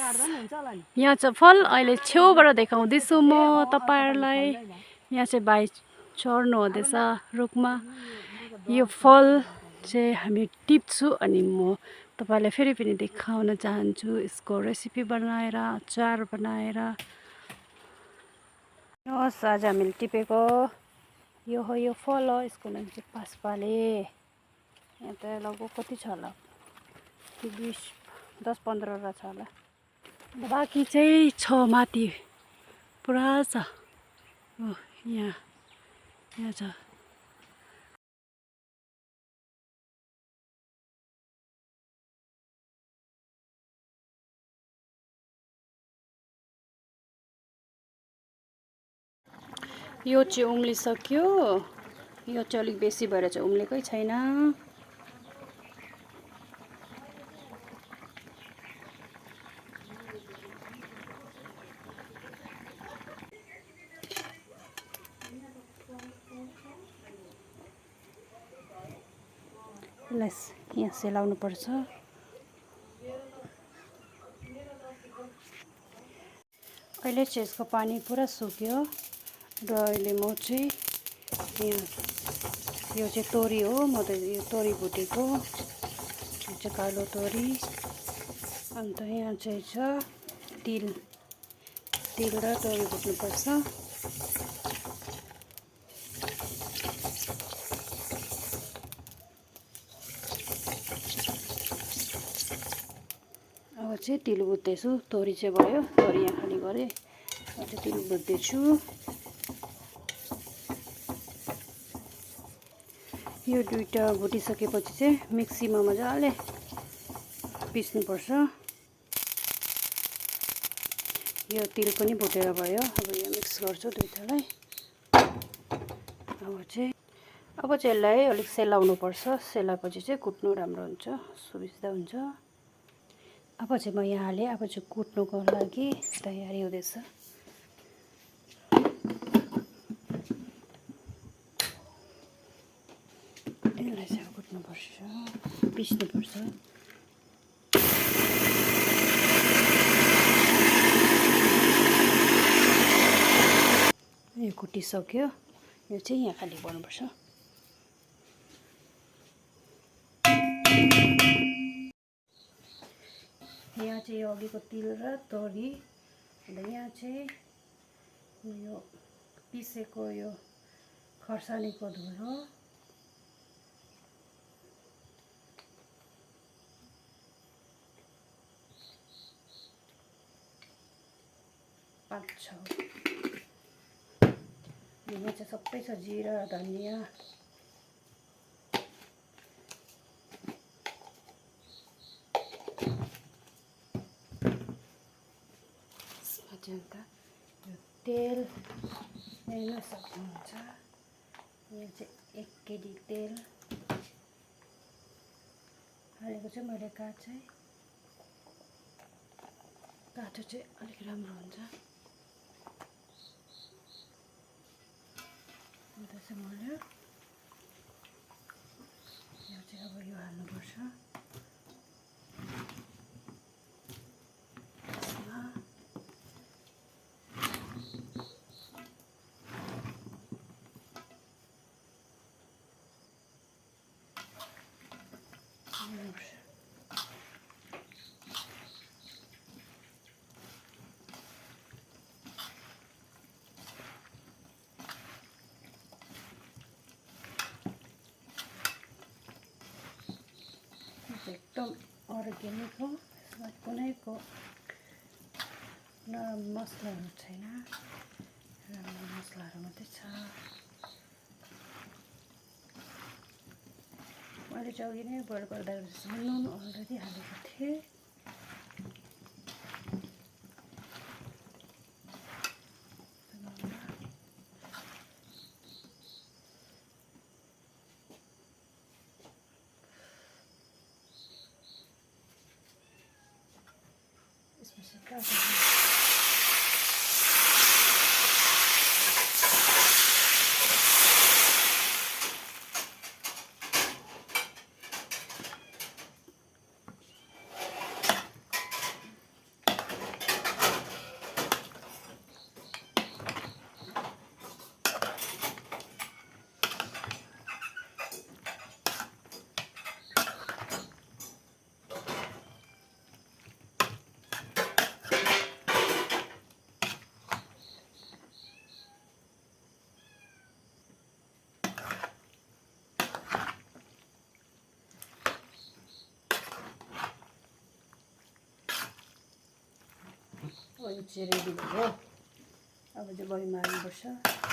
हेर्नुहोस् यहाँ चाहिँ फल अहिले छेउबाट देखाउँदैछु म तपाईहरुलाई। यहाँ चाहिँ भाइ चढ्नु हुँदैछ रुखमा। यो फल चाहिँ हामी टिप्छु अनि म तपाईलाई फेरि पनि देखाउन चाहन्छु। यसको रेसिपी बनाएर अचार बनाएर। हेर्नुहोस् आज हामीले टिपेको यो हो, यो फल हो। यसको नाम चाहिँ पासपाले। यहाँ त लगभग कति छ होला, 10-15 वटा छ होला। बाँकी चाहिँ छ माथि पुरा छ। यहाँ छ। यो चाहिँ उम्लिसक्यो। यो चाहिँ अलिक बेसी भएर चाहिँ उम्लेकै छैन। यसलाई यहाँ सेलाउनु पर्छ। अहिले चाहिँ यसको पानी पुरा सुक्यो र अहिले म चाहिँ यो चाहिँ तोरी हो। म त यो तोरी भुटेको, यो चाहिँ कालो तोरी। अन्त यहाँ चाहिँ छ तिल र तोरी भुट्नुपर्छ। अब चाहिँ तिल भुट्दैछु। तोरी चाहिँ भयो, तोरी यहाँ खाली गरेँ। अब चाहिँ तिल भुट्दैछु। यो दुईटा भुटिसकेपछि चाहिँ मिक्सीमा मजाले पिस्नुपर्छ। यो तिल पनि भुटेर भयो। अब यो मिक्स गर्छु दुईटालाई। अब चाहिँ यसलाई अलिक सेलाउनु पर्छ। सेलाएपछि चाहिँ कुट्नु राम्रो हुन्छ, सुविस्ता हुन्छ। अब चाहिँ म यहाँ हालेँ। अब चाहिँ कुट्नुको लागि तयारी हुँदैछ। यसलाई चाहिँ कुट्नुपर्छ, पिस्नुपर्छ। यो कुटिसक्यो। यो चाहिँ यहाँ खाली पर्नुपर्छ। यहाँ चाहिँ यो अघिको तिल र तोरी, अन्त यहाँ चाहिँ यो पिसेको यो खर्सानीको धुलो, यहाँ चाहिँ सबै छ, जिरा, धनियाँ, यो तेल हेर्न सक्नुहुन्छ। यहाँ चाहिँ 1 केजी तेल हालेको चाहिँ मैले। काँचो चाहिँ अलिक राम्रो हुन्छ। अन्त चाहिँ मैले यो चाहिँ अब यो हाल्नुपर्छ। एकदम अर्ग्यानिक हो। यसमा कुनैको नरम मसलाहरू छैन, राम्रो मसलाहरू मात्रै छ। मैले चाहिँ अघि नै बोइल गर्दा नुन अलरेडी हालेको थिएँ। चाहिँ रेडी भयो अब चाहिँ बहिमा हाल्नुपर्छ